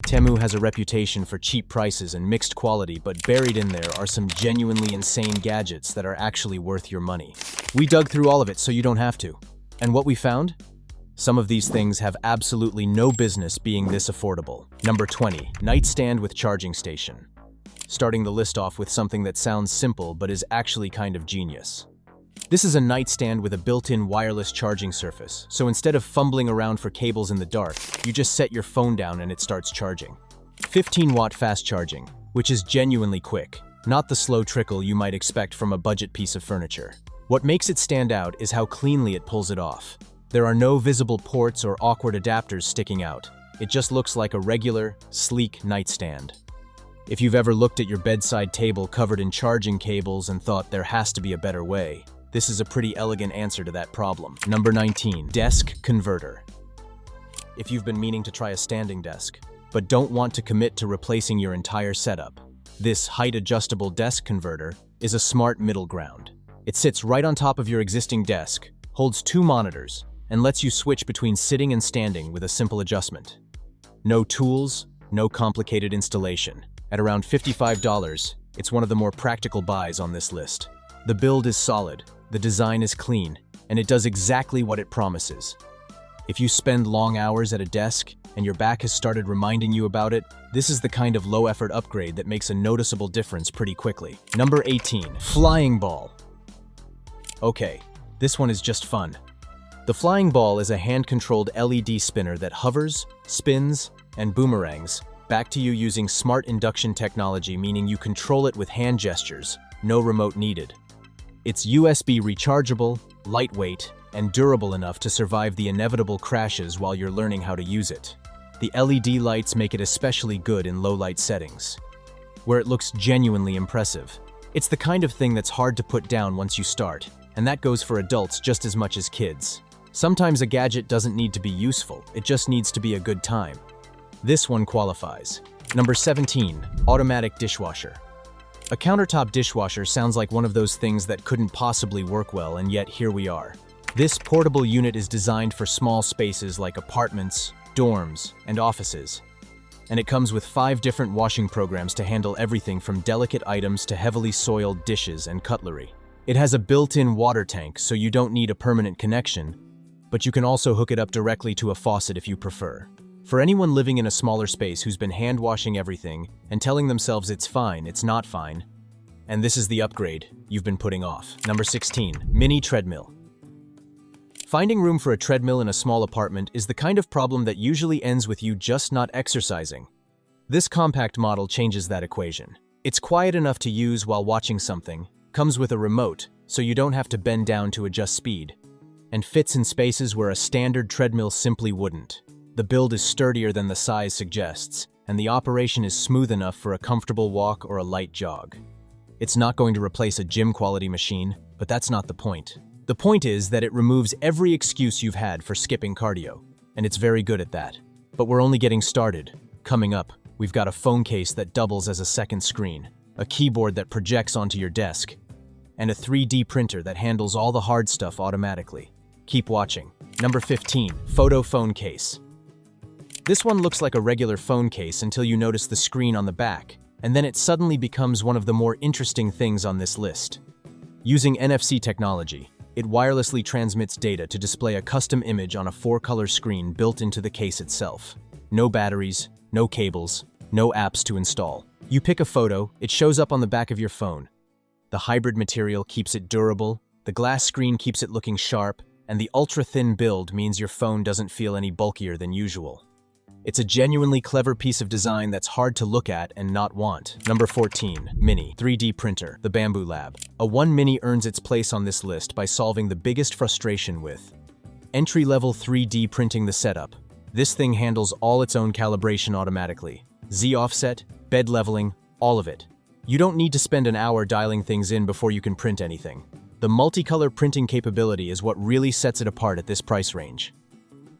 Temu has a reputation for cheap prices and mixed quality, but buried in there are some genuinely insane gadgets that are actually worth your money. We dug through all of it so you don't have to. And what we found? Some of these things have absolutely no business being this affordable. Number 20, nightstand with charging station. Starting the list off with something that sounds simple but is actually kind of genius. This is a nightstand with a built-in wireless charging surface, so instead of fumbling around for cables in the dark, you just set your phone down and it starts charging. 15-watt fast charging, which is genuinely quick, not the slow trickle you might expect from a budget piece of furniture. What makes it stand out is how cleanly it pulls it off. There are no visible ports or awkward adapters sticking out. It just looks like a regular, sleek nightstand. If you've ever looked at your bedside table covered in charging cables and thought there has to be a better way, this is a pretty elegant answer to that problem. Number 19, desk converter. If you've been meaning to try a standing desk, but don't want to commit to replacing your entire setup, this height-adjustable desk converter is a smart middle ground. It sits right on top of your existing desk, holds 2 monitors, and lets you switch between sitting and standing with a simple adjustment. No tools, no complicated installation. At around $55, it's one of the more practical buys on this list. The build is solid, the design is clean, and it does exactly what it promises. If you spend long hours at a desk and your back has started reminding you about it, this is the kind of low-effort upgrade that makes a noticeable difference pretty quickly. Number 18, flying ball. Okay, this one is just fun. The flying ball is a hand-controlled LED spinner that hovers, spins, and boomerangs back to you using smart induction technology, meaning you control it with hand gestures, no remote needed. It's USB rechargeable, lightweight, and durable enough to survive the inevitable crashes while you're learning how to use it. The LED lights make it especially good in low-light settings, where it looks genuinely impressive. It's the kind of thing that's hard to put down once you start, and that goes for adults just as much as kids. Sometimes a gadget doesn't need to be useful, it just needs to be a good time. This one qualifies. Number 17, automatic dishwasher. A countertop dishwasher sounds like one of those things that couldn't possibly work well, and yet here we are. This portable unit is designed for small spaces like apartments, dorms, and offices. And it comes with 5 different washing programs to handle everything from delicate items to heavily soiled dishes and cutlery. It has a built-in water tank, so you don't need a permanent connection, but you can also hook it up directly to a faucet if you prefer. For anyone living in a smaller space who's been hand-washing everything and telling themselves it's fine, it's not fine, and this is the upgrade you've been putting off. Number 16, mini treadmill. Finding room for a treadmill in a small apartment is the kind of problem that usually ends with you just not exercising. This compact model changes that equation. It's quiet enough to use while watching something, comes with a remote, so you don't have to bend down to adjust speed, and fits in spaces where a standard treadmill simply wouldn't. The build is sturdier than the size suggests, and the operation is smooth enough for a comfortable walk or a light jog. It's not going to replace a gym-quality machine, but that's not the point. The point is that it removes every excuse you've had for skipping cardio, and it's very good at that. But we're only getting started. Coming up, we've got a phone case that doubles as a second screen, a keyboard that projects onto your desk, and a 3D printer that handles all the hard stuff automatically. Keep watching. Number 15, photo phone case. This one looks like a regular phone case until you notice the screen on the back, and then it suddenly becomes one of the more interesting things on this list. Using NFC technology, it wirelessly transmits data to display a custom image on a 4-color screen built into the case itself. No batteries, no cables, no apps to install. You pick a photo, it shows up on the back of your phone. The hybrid material keeps it durable, the glass screen keeps it looking sharp, and the ultra-thin build means your phone doesn't feel any bulkier than usual. It's a genuinely clever piece of design that's hard to look at and not want. Number 14, Mini 3D printer, the Bamboo Lab. A 1 Mini earns its place on this list by solving the biggest frustration with entry-level 3D printing the setup. This thing handles all its own calibration automatically. Z-offset, bed leveling, all of it. You don't need to spend an hour dialing things in before you can print anything. The multicolor printing capability is what really sets it apart at this price range.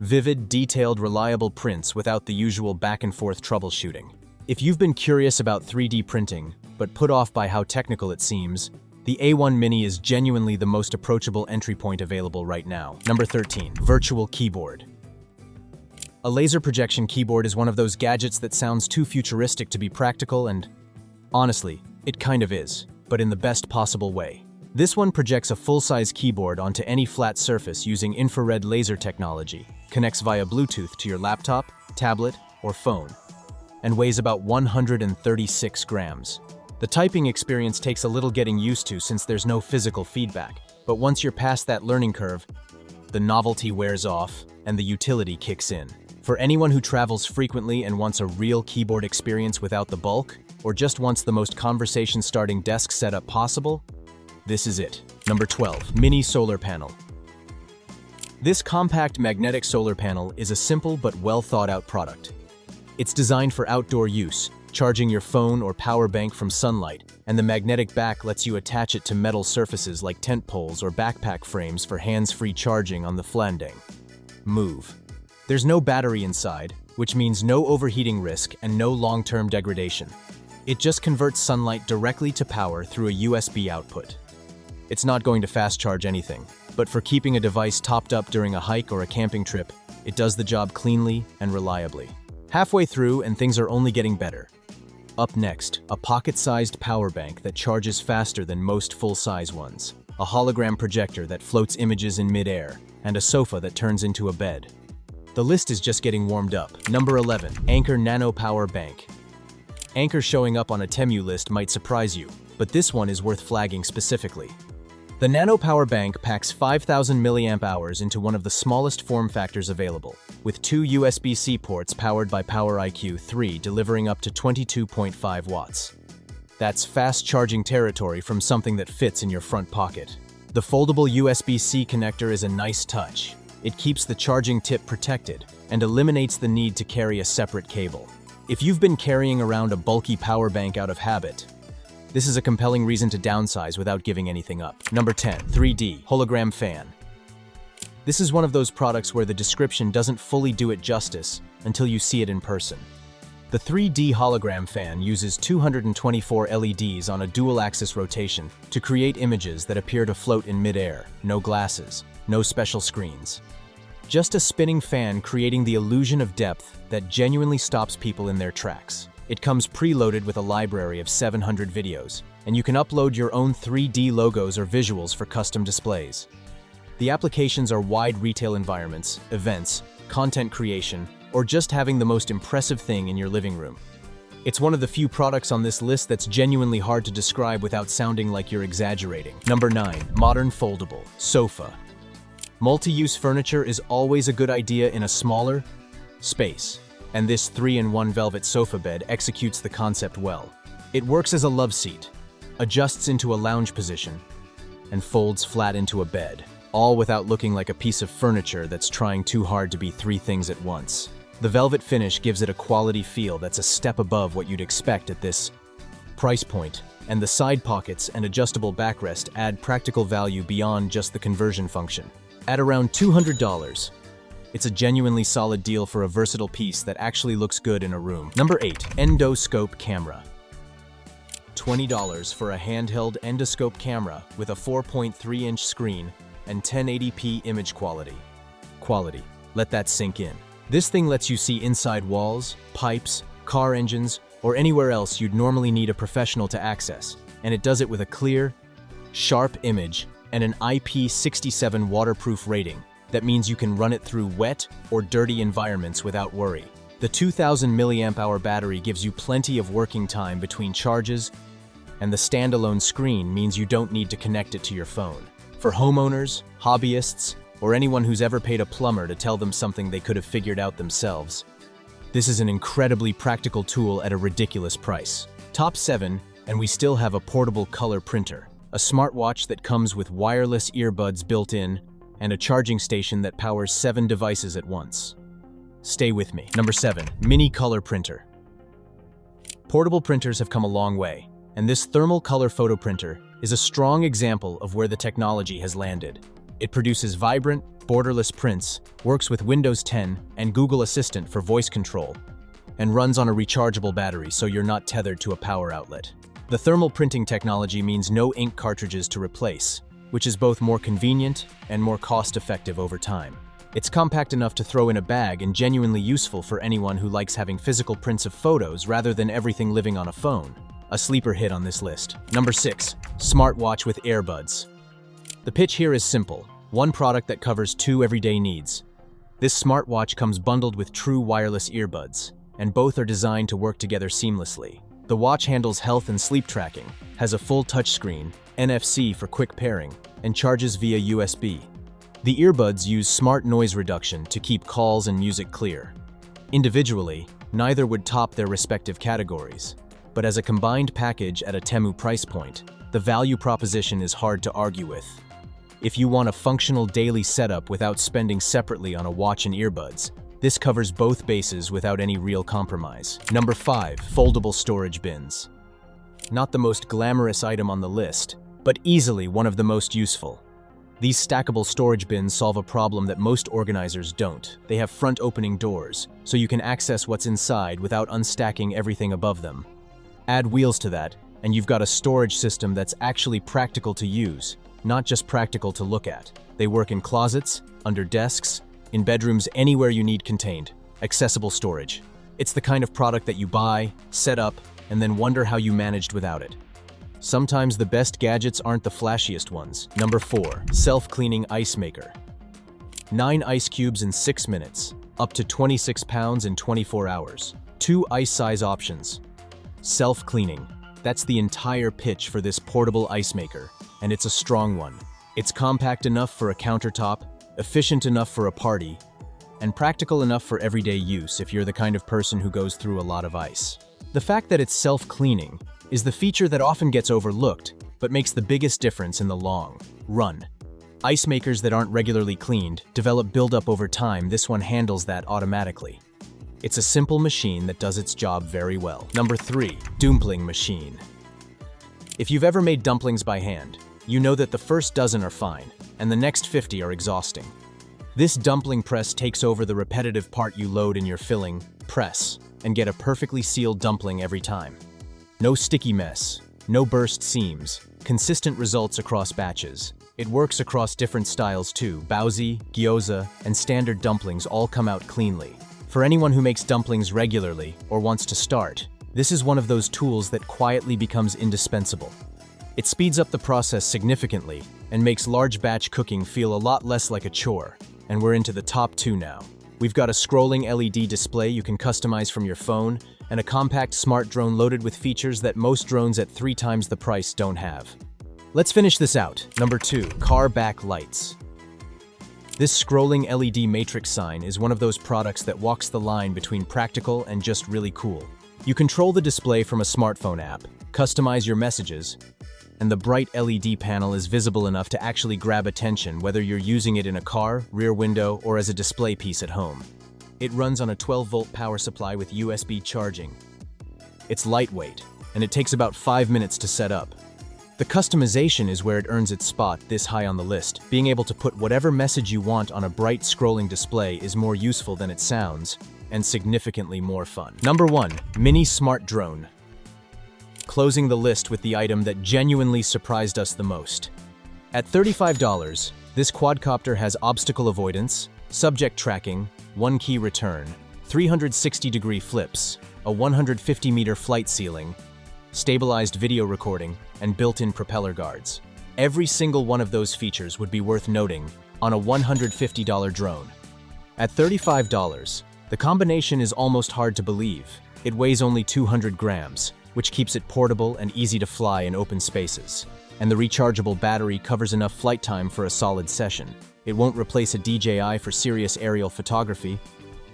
Vivid, detailed, reliable prints without the usual back-and-forth troubleshooting. If you've been curious about 3D printing, but put off by how technical it seems, the A1 Mini is genuinely the most approachable entry point available right now. Number 13, virtual keyboard. A laser projection keyboard is one of those gadgets that sounds too futuristic to be practical, and honestly, it kind of is, but in the best possible way. This one projects a full-size keyboard onto any flat surface using infrared laser technology, connects via Bluetooth to your laptop, tablet, or phone, and weighs about 136 grams. The typing experience takes a little getting used to since there's no physical feedback, but once you're past that learning curve, the novelty wears off and the utility kicks in. For anyone who travels frequently and wants a real keyboard experience without the bulk, or just wants the most conversation-starting desk setup possible, this is it. Number 12. Mini solar panel. This compact magnetic solar panel is a simple but well-thought-out product. It's designed for outdoor use, charging your phone or power bank from sunlight, and the magnetic back lets you attach it to metal surfaces like tent poles or backpack frames for hands-free charging on the flanding. Move. There's no battery inside, which means no overheating risk and no long-term degradation. It just converts sunlight directly to power through a USB output. It's not going to fast charge anything, but for keeping a device topped up during a hike or a camping trip, it does the job cleanly and reliably. Halfway through, and things are only getting better. Up next, a pocket-sized power bank that charges faster than most full-size ones, a hologram projector that floats images in mid-air, and a sofa that turns into a bed. The list is just getting warmed up. Number 11. Anker Nano Power Bank. Anker showing up on a Temu list might surprise you, but this one is worth flagging specifically. The Nano Power Bank packs 5,000 mAh into one of the smallest form factors available, with 2 USB-C ports powered by PowerIQ 3 delivering up to 22.5 watts. That's fast charging territory from something that fits in your front pocket. The foldable USB-C connector is a nice touch. It keeps the charging tip protected and eliminates the need to carry a separate cable. If you've been carrying around a bulky power bank out of habit, this is a compelling reason to downsize without giving anything up. Number 10. 3D Hologram Fan. This is one of those products where the description doesn't fully do it justice until you see it in person. The 3D hologram fan uses 224 LEDs on a dual-axis rotation to create images that appear to float in mid-air. No glasses, no special screens. Just a spinning fan creating the illusion of depth that genuinely stops people in their tracks. It comes preloaded with a library of 700 videos, and you can upload your own 3D logos or visuals for custom displays. The applications are wide retail environments, events, content creation, or just having the most impressive thing in your living room. It's one of the few products on this list that's genuinely hard to describe without sounding like you're exaggerating. Number 9. Modern Foldable Sofa. Multi-use furniture is always a good idea in a smaller space, and this 3-in-1 velvet sofa bed executes the concept well. It works as a love seat, adjusts into a lounge position, and folds flat into a bed, all without looking like a piece of furniture that's trying too hard to be 3 things at once. The velvet finish gives it a quality feel that's a step above what you'd expect at this price point, and the side pockets and adjustable backrest add practical value beyond just the conversion function. At around $200, it's a genuinely solid deal for a versatile piece that actually looks good in a room. Number 8. Endoscope Camera. $20 for a handheld endoscope camera with a 4.3-inch screen and 1080p image quality. Let that sink in. This thing lets you see inside walls, pipes, car engines, or anywhere else you'd normally need a professional to access, and it does it with a clear, sharp image and an IP67 waterproof rating. That means you can run it through wet or dirty environments without worry. The 2000 mAh battery gives you plenty of working time between charges, and the standalone screen means you don't need to connect it to your phone. For homeowners, hobbyists, or anyone who's ever paid a plumber to tell them something they could have figured out themselves, this is an incredibly practical tool at a ridiculous price. Top 7, and we still have a portable color printer, a smartwatch that comes with wireless earbuds built in, and a charging station that powers 7 devices at once. Stay with me. Number 7. Mini Color Printer. Portable printers have come a long way, and this thermal color photo printer is a strong example of where the technology has landed. It produces vibrant, borderless prints, works with Windows 10 and Google Assistant for voice control, and runs on a rechargeable battery so you're not tethered to a power outlet. The thermal printing technology means no ink cartridges to replace, which is both more convenient and more cost-effective over time. It's compact enough to throw in a bag and genuinely useful for anyone who likes having physical prints of photos rather than everything living on a phone. A sleeper hit on this list. Number 6. Smartwatch with earbuds. The pitch here is simple. One product that covers two everyday needs. This smartwatch comes bundled with true wireless earbuds, and both are designed to work together seamlessly. The watch handles health and sleep tracking, has a full touchscreen, NFC for quick pairing, and charges via USB. The earbuds use smart noise reduction to keep calls and music clear. Individually, neither would top their respective categories, but as a combined package at a Temu price point, the value proposition is hard to argue with. If you want a functional daily setup without spending separately on a watch and earbuds, this covers both bases without any real compromise. Number 5. Foldable storage bins. Not the most glamorous item on the list, but easily one of the most useful. These stackable storage bins solve a problem that most organizers don't. They have front-opening doors, so you can access what's inside without unstacking everything above them. Add wheels to that, and you've got a storage system that's actually practical to use, not just practical to look at. They work in closets, under desks, in bedrooms, anywhere you need contained. Accessible storage. It's the kind of product that you buy, set up, and then wonder how you managed without it. Sometimes the best gadgets aren't the flashiest ones. Number 4. Self-cleaning ice maker. 9 ice cubes in 6 minutes, up to 26 pounds in 24 hours. 2 ice size options. Self-cleaning. That's the entire pitch for this portable ice maker, and it's a strong one. It's compact enough for a countertop, efficient enough for a party, and practical enough for everyday use if you're the kind of person who goes through a lot of ice. The fact that it's self-cleaning is the feature that often gets overlooked, but makes the biggest difference in the long run. Ice makers that aren't regularly cleaned develop buildup over time. This one handles that automatically. It's a simple machine that does its job very well. Number 3. Dumpling machine. If you've ever made dumplings by hand, you know that the first dozen are fine, and the next 50 are exhausting. This dumpling press takes over the repetitive part. You load in your filling, press, and get a perfectly sealed dumpling every time. No sticky mess, no burst seams, consistent results across batches. It works across different styles too. Baozi, gyoza, and standard dumplings all come out cleanly. For anyone who makes dumplings regularly or wants to start, this is one of those tools that quietly becomes indispensable. It speeds up the process significantly and makes large batch cooking feel a lot less like a chore. And we're into the top 2 now. We've got a scrolling LED display you can customize from your phone, and a compact smart drone loaded with features that most drones at 3 times the price don't have. Let's finish this out. Number 2. Car back lights. This scrolling LED matrix sign is one of those products that walks the line between practical and just really cool. You control the display from a smartphone app, customize your messages, and the bright LED panel is visible enough to actually grab attention whether you're using it in a car, rear window, or as a display piece at home. It runs on a 12-volt power supply with USB charging. It's lightweight, and it takes about 5 minutes to set up. The customization is where it earns its spot this high on the list. Being able to put whatever message you want on a bright scrolling display is more useful than it sounds, and significantly more fun. Number 1. Mini Smart Drone. Closing the list with the item that genuinely surprised us the most. At $35, this quadcopter has obstacle avoidance, subject tracking, 1-key return, 360-degree flips, a 150-meter flight ceiling, stabilized video recording, and built-in propeller guards. Every single one of those features would be worth noting on a $150 drone. At $35, the combination is almost hard to believe. It weighs only 200 grams, which keeps it portable and easy to fly in open spaces. And the rechargeable battery covers enough flight time for a solid session. It won't replace a DJI for serious aerial photography,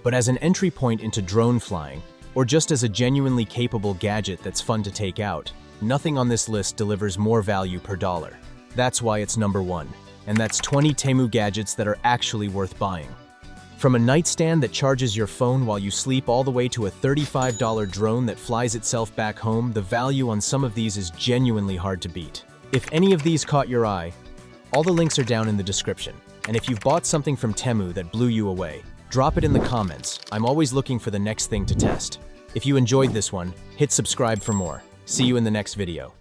but as an entry point into drone flying, or just as a genuinely capable gadget that's fun to take out, nothing on this list delivers more value per dollar. That's why it's number 1, and that's 20 Temu gadgets that are actually worth buying. From a nightstand that charges your phone while you sleep all the way to a $35 drone that flies itself back home, the value on some of these is genuinely hard to beat. If any of these caught your eye, all the links are down in the description. And if you've bought something from Temu that blew you away, drop it in the comments. I'm always looking for the next thing to test. If you enjoyed this one, hit subscribe for more. See you in the next video.